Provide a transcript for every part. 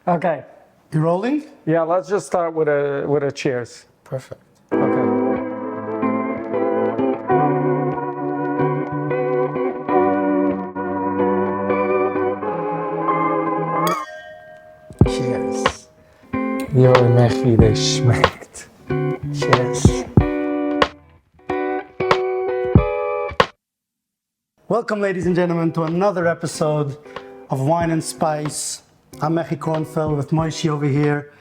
Okay. You rolling? Yeah, let's just start with a cheers. Perfect. Okay. Cheers. Jo, Mechy, das schmeckt. Cheers. Welcome, ladies and gentlemen, to another episode of Wine and Spice. I'm Mechy Kornfeld with Moishe over here.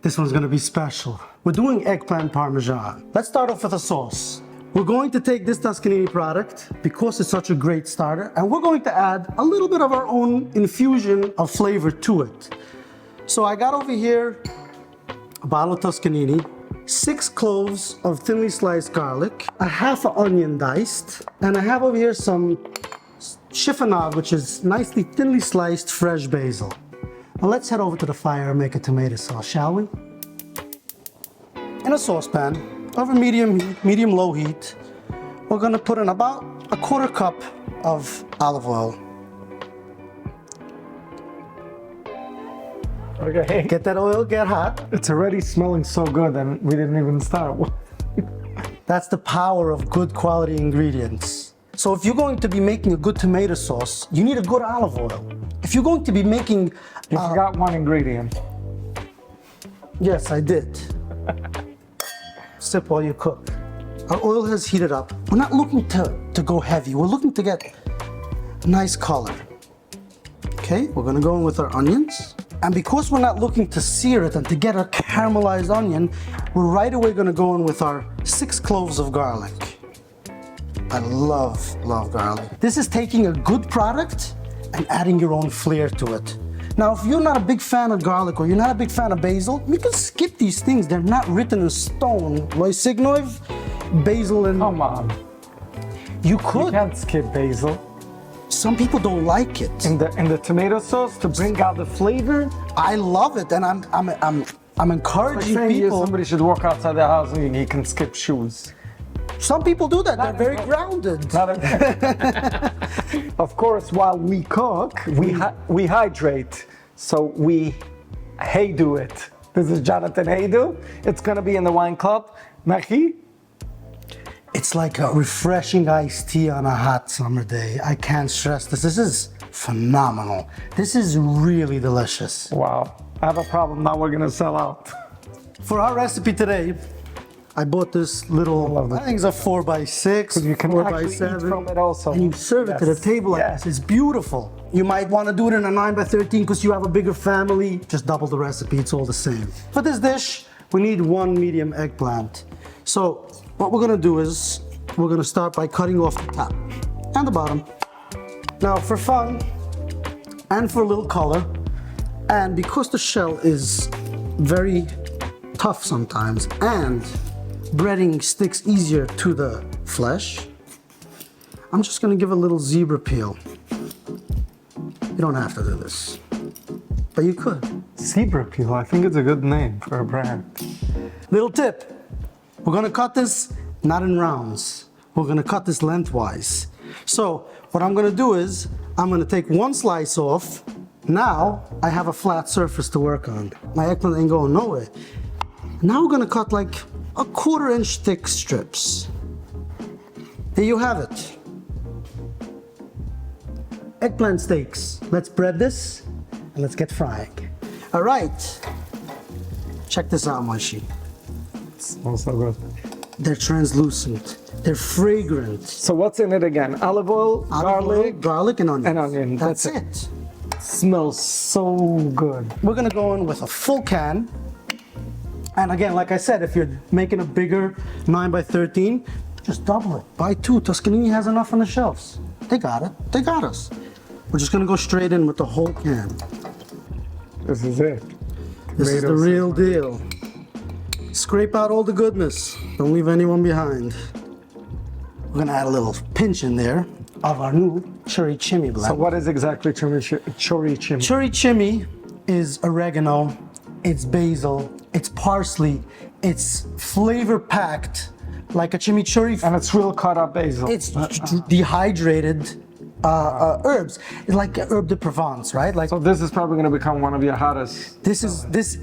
This one's gonna be special. We're doing eggplant parmesan. Let's start off with a sauce. We're going to take this Toscanini product because it's such a great starter, and we're going to add a little bit of our own infusion of flavor to it. So I got over here a bottle of Toscanini, 6 cloves of thinly sliced garlic, a half an onion diced, and I have over here some chiffonade, which is nicely thinly sliced fresh basil. Now let's head over to the fire and make a tomato sauce, shall we? In a saucepan, over medium-low heat, we're gonna put in about a 1/4 cup of olive oil. Okay. Get that oil, get hot. It's already smelling so good and we didn't even start. That's the power of good quality ingredients. So if you're going to be making a good tomato sauce, you need a good olive oil. If you're going to be making... You forgot one ingredient. Yes, I did. Sip while you cook. Our oil has heated up. We're not looking to go heavy. We're looking to get a nice color. Okay, we're gonna go in with our onions. And because we're not looking to sear it and to get a caramelized onion, we're right away gonna go in with our 6 cloves of garlic. I love garlic. This is taking a good product and adding your own flair to it. Now, if you're not a big fan of garlic or you're not a big fan of basil, you can skip these things. They're not written in stone. Loisignov, basil and... Come on. You You could. can't skip basil. Some people don't like it. In the tomato sauce to bring out the flavor. I love it, and I'm encouraging Saying people. somebody should walk outside the house and he can skip shoes. Some people do that. They're very grounded. Of course, while we cook, we hydrate. So we hey-do it. This is Jonathan Hey-do. It's gonna be in the wine club. Mechy? It's like a refreshing iced tea on a hot summer day. I can't stress this. This is phenomenal. This is really delicious. Wow. I have a problem. Now we're gonna sell out. For our recipe today, I bought this little, I think it's a 4x6, You can 4x7. eat from it also. And you serve it to the Yes. table like Yes. this. It's beautiful. You might want to do it in a 9x13 because you have a bigger family. Just double the recipe, it's all the same. For this dish, we need 1 medium eggplant. So what we're gonna do is, we're gonna start by cutting off the top and the bottom. Now for fun, and for a little color, and because the shell is very tough sometimes, and breading sticks easier to the flesh, I'm just gonna give a little zebra peel. You don't have to do this, but you could. Zebra peel. I think it's a good name for a brand. Little tip, we're gonna cut this not in rounds. We're gonna cut this lengthwise. So what I'm gonna do is, I'm gonna take 1 slice off. Now I have a flat surface to work on. My eggplant ain't going nowhere. Now we're gonna cut like a 1/4 inch thick strips. There you have it. Eggplant steaks. Let's bread this and let's get frying. All right. Check this out, Moishe. It smells so good. They're translucent. They're fragrant. So what's in it again? Olive oil, Garlic and onion. and onion. That's That's it. Smells so good. We're gonna go in with a full can. And again, like I said, if you're making a bigger 9x13, just double it. Buy 2. Toscanini has enough on the shelves. They got it. They got us. We're just gonna go straight in with the whole can. This is it. This is the Tomatoes. real deal. Scrape out all the goodness. Don't leave anyone behind. We're gonna add a little pinch in there of our new chori chimi blend. So what is exactly chori chimi? Chori chimi is oregano, it's basil, it's parsley, it's flavor packed like a chimichurri. And it's real cut up basil. It's dehydrated herbs. It's like herb de Provence, right? Like So this is probably going to become one of your hottest. this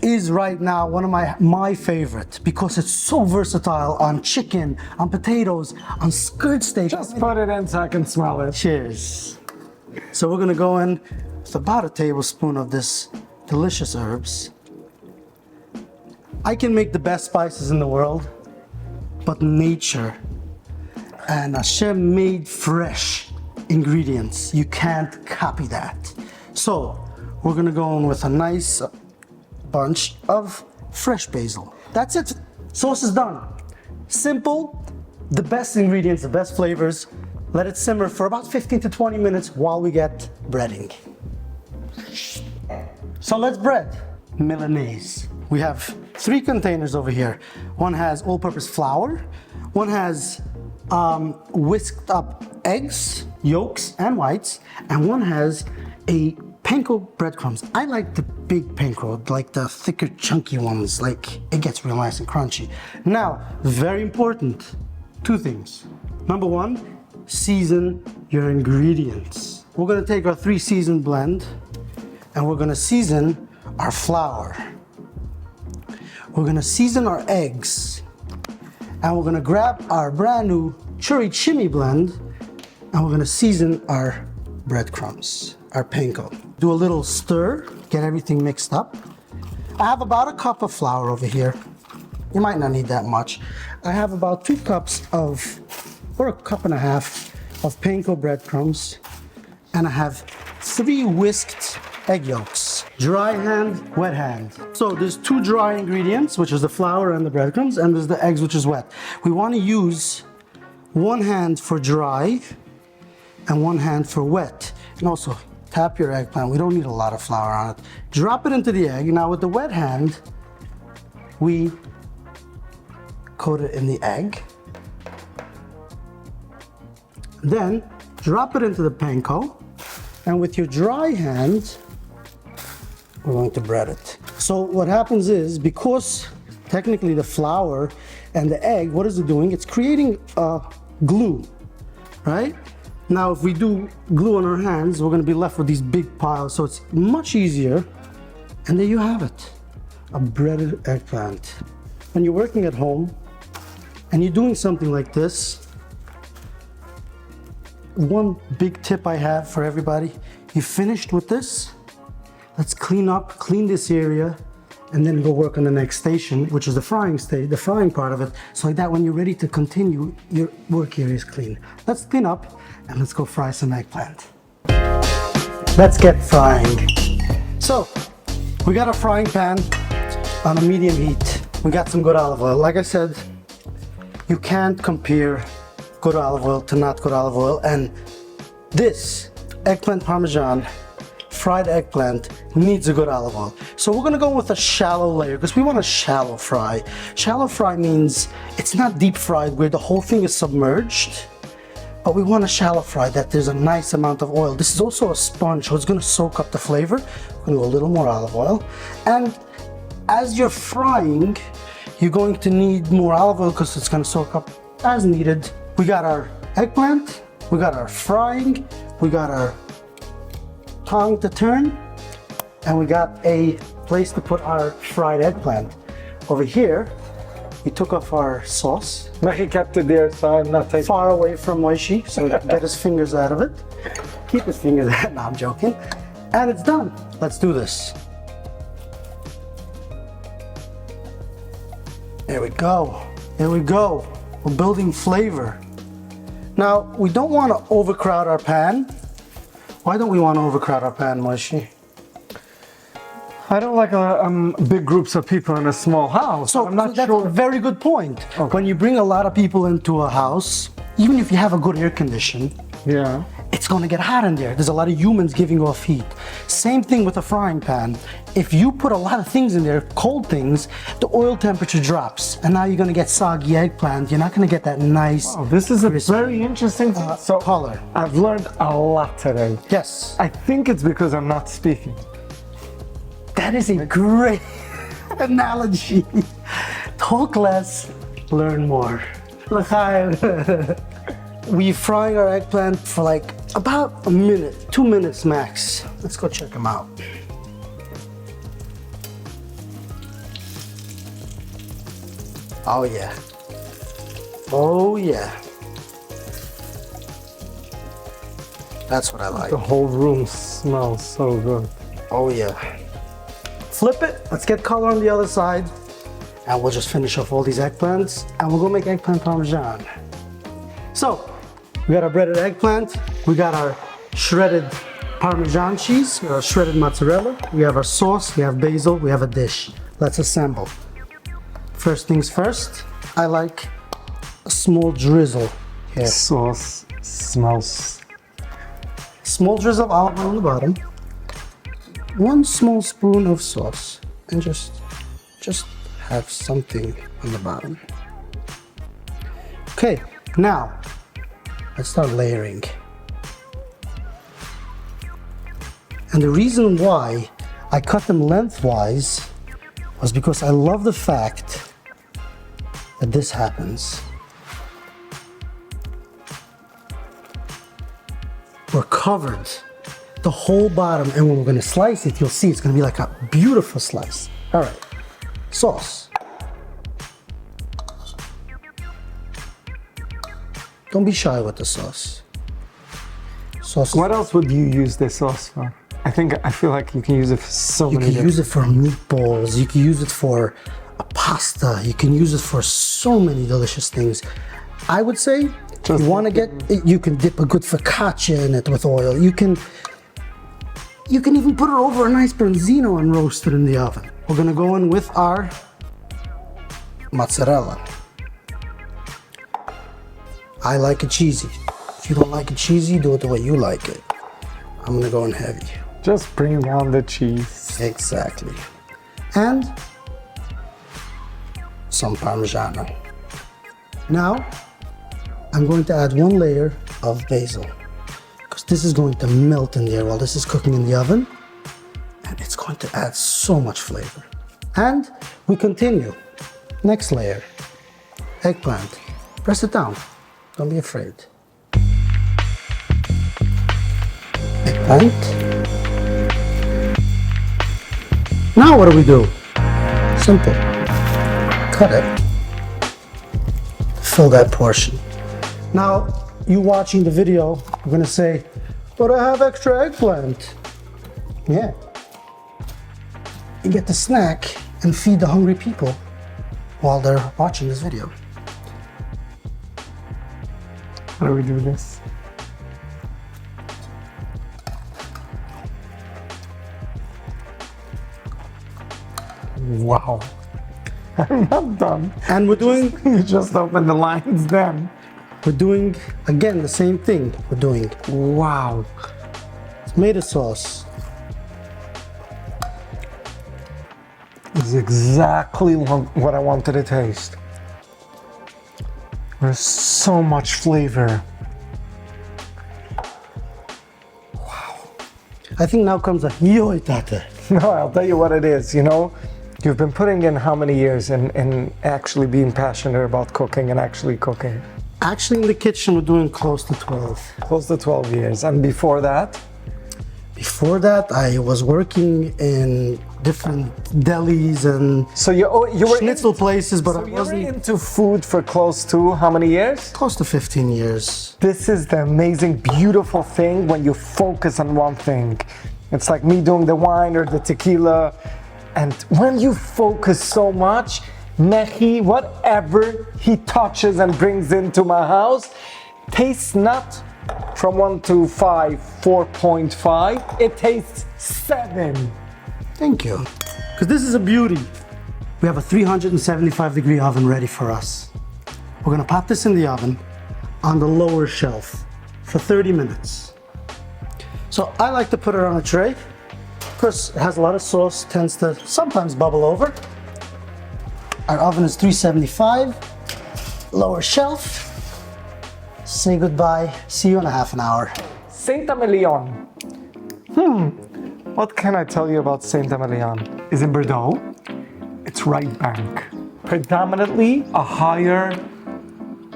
is right now one of my favorite because it's so versatile on chicken, on potatoes, on skirt steak. Just put it in so I can smell it. Cheers. So we're gonna go in with about a tablespoon of this delicious herbs. I can make the best spices in the world, but nature and Hashem made fresh ingredients. You can't copy that. So we're gonna go in with a nice bunch of fresh basil. That's it. Sauce is done. Simple, the best ingredients, the best flavors. Let it simmer for about 15 to 20 minutes while we get breading. So let's bread. Milanese. We have 3 containers over here. One has all-purpose flour. One has whisked up eggs, yolks and whites. And one has a panko breadcrumbs. I like the big panko, like the thicker, chunky ones. Like, it gets real nice and crunchy. Now, very important, 2 things. Number 1, season your ingredients. We're gonna take our 3 season blend and we're gonna season our flour. We're gonna season our eggs and we're gonna grab our brand new churi chimi blend and we're gonna season our breadcrumbs, our panko. Do a little stir, get everything mixed up. I have about a cup of flour over here. You might not need that much. I have about 2 cups of, or a cup and a half of panko breadcrumbs, and I have 3 whisked egg yolks. Dry hand, wet hand. So there's 2 dry ingredients, which is the flour and the breadcrumbs, and there's the eggs, which is wet. We want to use 1 hand for dry and 1 hand for wet. And also tap your eggplant. We don't need a lot of flour on it. Drop it into the egg. Now with the wet hand, we coat it in the egg. Then drop it into the panko, and with your dry hand, we're going to bread it. So what happens is, because technically the flour and the egg, what is it doing? It's creating glue, right? Now if we do glue on our hands, we're gonna be left with these big piles, so it's much easier. And there you have it, a breaded eggplant. When you're working at home and you're doing something like this, one big tip I have for everybody, you finished with this, let's clean this area, and then go work on the next station, which is the frying stage, the frying part of it, so like that when you're ready to continue, your work area is clean. Let's clean up and let's go fry some eggplant. Let's get frying. So, we got a frying pan on a medium heat. We got some good olive oil. Like I said, you can't compare good olive oil to not good olive oil, and this eggplant parmesan fried eggplant needs a good olive oil. So we're gonna go with a shallow layer because we want a shallow fry. Shallow fry means it's not deep fried where the whole thing is submerged, but we want a shallow fry that there's a nice amount of oil. This is also a sponge, so it's gonna soak up the flavor. We're gonna go a little more olive oil, and as you're frying, you're going to need more olive oil because it's gonna soak up as needed. We got our eggplant, we got our frying, we got our tongue to turn, and we got a place to put our fried eggplant. Over here, we took off our sauce. Mechy kept it there, so I'm not taking. Far away from Moishe, so he can get his fingers out of it. Keep his fingers out, no, I'm joking. And it's done. Let's do this. There we go. There we go. We're building flavor. Now, we don't want to overcrowd our pan. Why don't we want to overcrowd our pan, Moishe? I don't like big groups of people in a small house. So I'm not that's sure. a very good point. Okay. When you bring a lot of people into a house, even if you have a good air condition, Yeah. it's going to get hot in there. There's a lot of humans giving off heat. Same thing with a frying pan. If you put a lot of things in there, cold things, the oil temperature drops, and now you're going to get soggy eggplant. You're not going to get that nice Oh, this is a very interesting color. I've learned a lot today. Yes. I think it's because I'm not speaking. That is a great analogy. Talk less, learn more. L'chaim. We frying our eggplant for like about a minute, 2 minutes max. Let's go check them out. Oh yeah. Oh yeah. That's what I like. The whole room smells so good. Oh yeah. Flip it, let's get color on the other side. And we'll just finish off all these eggplants and we'll go make eggplant parmesan. So, we got our breaded eggplant, we got our shredded Parmesan cheese, our shredded mozzarella, we have our sauce, we have basil, we have a dish. Let's assemble. First things first, I like a small drizzle here. Sauce smells. Small drizzle of olive oil on the bottom. 1 small spoon of sauce. And just have something on the bottom. Okay, now, let's start layering. And the reason why I cut them lengthwise was because I love the fact that this happens. We're covered the whole bottom, and when we're gonna slice it, you'll see it's gonna be like a beautiful slice. All right, sauce. Don't be shy with the sauce. Sauce. What else would you use this sauce for? I feel like you can use it for so You many can use it for meatballs, you can use it for a pasta, you can use it for so many delicious things. I would say, if you want to get, you can dip a good focaccia in it with oil. You can even put it over a nice branzino and roast it in the oven. We're gonna go in with our mozzarella. I like it cheesy. If you don't like it cheesy, do it the way you like it. I'm gonna go in heavy. Just bring down the cheese. Exactly. And some Parmigiano. Now, I'm going to add 1 layer of basil because this is going to melt in there while this is cooking in the oven, and it's going to add so much flavor. And we continue. Next layer, eggplant. Press it down. Don't be afraid. Eggplant. Now what do? Simple. Cut it. Fill that portion. Now, you watching the video, you're gonna say, but I have extra eggplant. Yeah. You get the snack and feed the hungry people while they're watching this video. How do we do this? Wow. I'm not done. And we're doing, You just open the lines then. we're doing, again, the same thing. We're doing Wow. tomato sauce. It's exactly what I wanted to taste. There's so much flavor. I think now comes a yoi tate. No, I'll tell you what it is, you know? You've been putting in how many years in actually being passionate about cooking and actually cooking? Actually, in the kitchen, we're doing close to 12. Close to 12 years. And before that? Before that, I was working in different delis and So you were schnitzel places, but so I you were wasn't into food for close to how many years? close to 15 years. This is the amazing, beautiful thing when you focus on one thing. It's like me doing the wine or the tequila. And when you focus so much, Mechy, whatever he touches and brings into my house, tastes not from 1 to 5, 4.5. It tastes 7. Thank you. Because this is a beauty. We have a 375-degree oven ready for us. We're gonna pop this in the oven on the lower shelf for 30 minutes. So I like to put it on a tray because it has a lot of sauce, tends to sometimes bubble over. Our oven is 375, lower shelf. Say goodbye, see you in a half an hour. Saint Émilion. What can I tell you about Saint Émilion? Is in Bordeaux. It's right bank. Predominantly a higher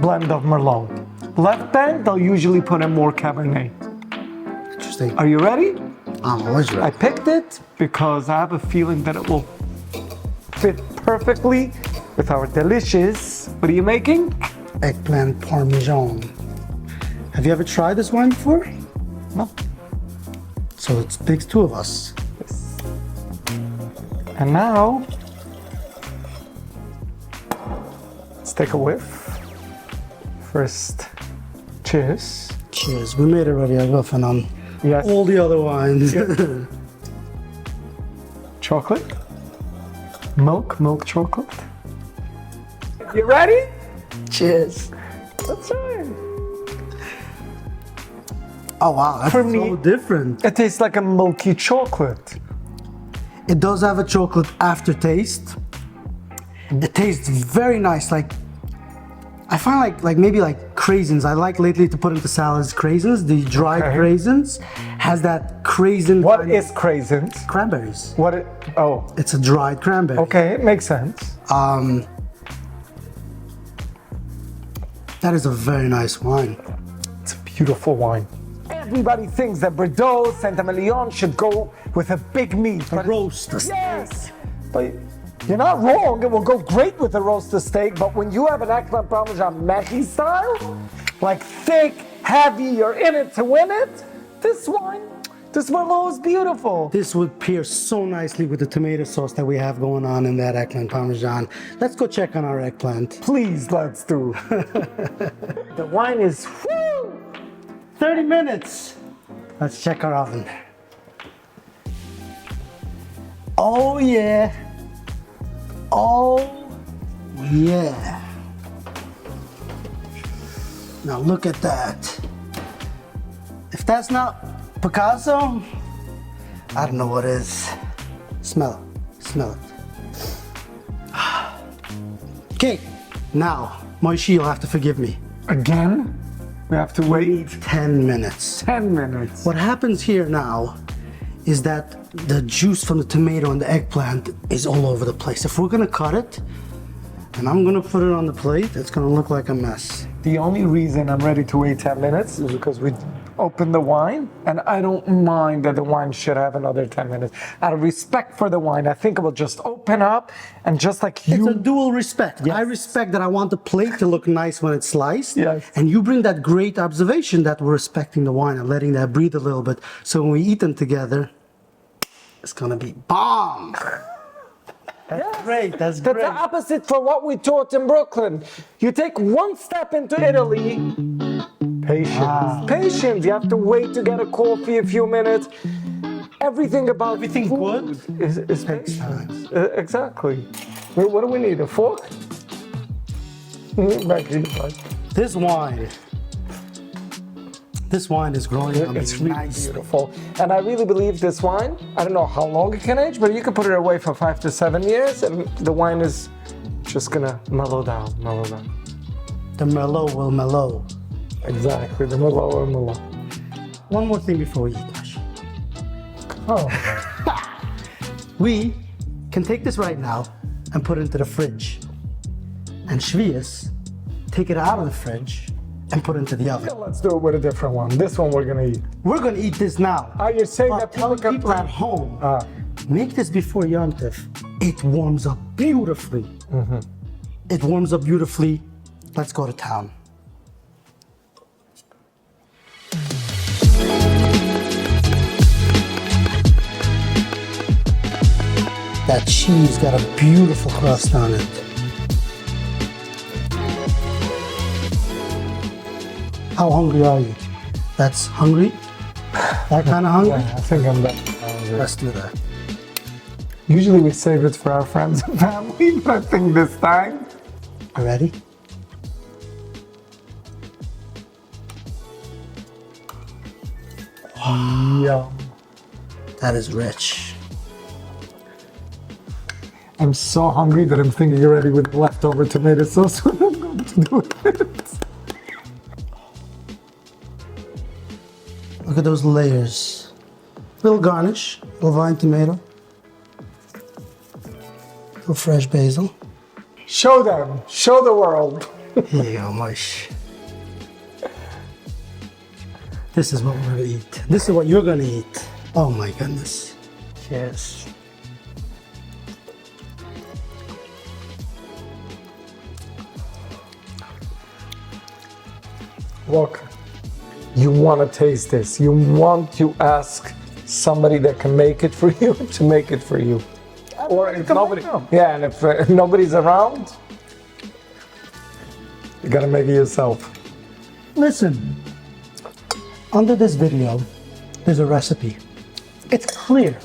blend of Merlot. Left bank, they'll usually put in more Cabernet. Interesting. Are you ready? I'm always I ready. picked it because I have a feeling that it will fit perfectly with our delicious. What are you making? Eggplant parmesan. Have you ever tried this wine before? No. So it takes two of us. And now, let's take a whiff. First, cheers. Cheers. We made it already. I'm off and on Yes. all the other wines. Chocolate. Milk chocolate. You ready? Cheers. That's right. Oh wow, that's For so me- different. It tastes like a milky chocolate. It does have a chocolate aftertaste. It tastes very nice. Like I find like maybe like craisins. I like lately to put into salads craisins. The dried Okay. craisins has that craisin. What kind of- is craisins? cranberries? What it, oh, It's a dried cranberry. okay, it makes sense. That is a very nice wine. It's a beautiful wine. Everybody thinks that Bordeaux, Saint-Émilion should go with a big meat. A but- roast. Yes, but you're not wrong. It will go great with a roasted steak. But when you have an eggplant parmesan Mechy style, like thick, heavy, you're in it to win it. This wine, this Merlot is beautiful. This would pair so nicely with the tomato sauce that we have going on in that eggplant parmesan. Let's go check on our eggplant. Please, let's do. The wine is. Woo! 30 minutes. Let's check our oven. Oh yeah. Oh yeah. Now look at that. If that's not Picasso, I don't know what is. Smell it. Smell it. Okay. Now, Moishe, you'll have to forgive me. Again, we have to wait 10 minutes. 10 minutes. What happens here now is that the juice from the tomato and the eggplant is all over the place. If we're gonna cut it, and I'm gonna put it on the plate, it's gonna look like a mess. The only reason I'm ready to wait 10 minutes is because we opened the wine, and I don't mind that the wine should have another 10 minutes. Out of respect for the wine, I think it will just open up and just like It's a you. dual respect. Yes. I respect that I want the plate to look nice when it's sliced. Yes. And you bring that great observation that we're respecting the wine and letting that breathe a little bit. So when we eat them together, it's gonna be bomb. That's great. That's That's great. the opposite for what we taught in Brooklyn. You take one step into Italy. Patience. Patience. You have to wait to get a coffee a few minutes. Everything about Everything food is Takes patience. Exactly. Wait, what do we need? A fork? This wine is growing on me It's really nicely. beautiful. And I really believe this wine, I don't know how long it can age, but you can put it away for 5 to 7 years and the wine is just gonna mellow down. The Merlot will mellow. Exactly, the Merlot or Merlot. One more thing before we eat, Moishe. Oh, We can take this right now and put it into the fridge. And Shavuos, take it out of the fridge and put it into the oven. let's do it with a different one. This one we're gonna eat. We're gonna eat this now. You're saying But that tell people can people at home, Ah. make this before Yom Tov. It warms up beautifully. It warms up beautifully. Let's go to town. That cheese got a beautiful crust on it. How hungry are you? That's hungry? That kind of hungry? I think I'm done. hungry. Let's do that. Usually we save it for our friends and family, but I think this time. You ready? Yum. That is rich. I'm so hungry that I'm thinking already with leftover tomato sauce what I'm going to do with it. Look at those layers. Little garnish, little vine tomato, little fresh basil. Show them, show the world. Here you go, Moishe. This is what we're gonna eat. This is what you're gonna eat. Oh my goodness. Cheers. Look, you want to taste this. You want to ask somebody that can make it for you to make it for you. Or if nobody, yeah, and if nobody's around, you gotta make it yourself. Listen, under this video, there's a recipe. It's clear,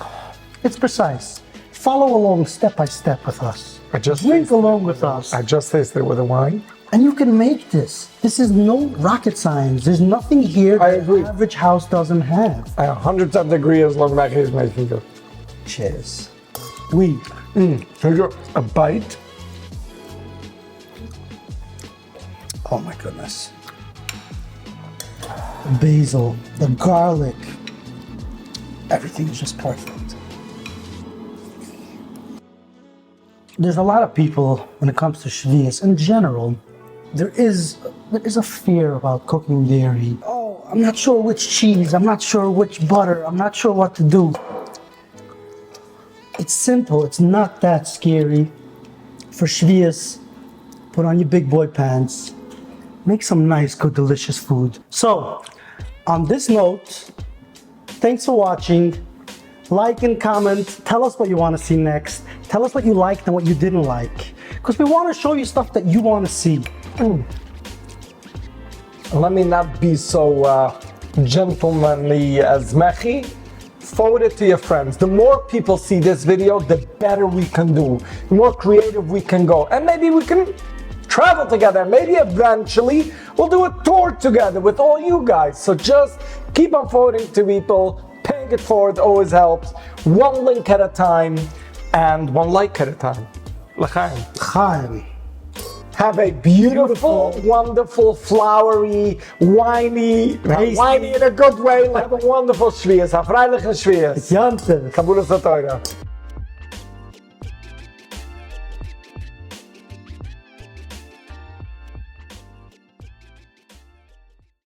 it's precise. Follow along step by step with us. Drink along with us. I just tasted it with a wine. And you can make this. This is no rocket science. There's nothing here I that agree. the average house doesn't have. I 100% agree as long as is making it. Cheers. Take a bite. Oh my goodness. The basil, the garlic, everything is just perfect. There's a lot of people, when it comes to Shavuos in general, there is a fear about cooking dairy. Oh, I'm not sure which cheese, I'm not sure which butter, I'm not sure what to do. It's simple, it's not that scary. For Shavuos, put on your big boy pants, make some nice, good, delicious food. So, on this note, thanks for watching. Like and comment, tell us what you want to see next. Tell us what you liked and what you didn't like. Because we want to show you stuff that you want to see. Let me not be so gentlemanly as Mechy. Forward it to your friends. The more people see this video, the better we can do. The more creative we can go. And maybe we can travel together. Maybe eventually we'll do a tour together with all you guys. So just keep on forwarding to people. Paying it forward always helps. One link at a time and one like at a time. L'chaim. Chaim. Have a beautiful, wonderful, flowery, winey, winey in a good way, like a wonderful Shavuos. A freilichen Shavuos. Jante. Kabulas Torah.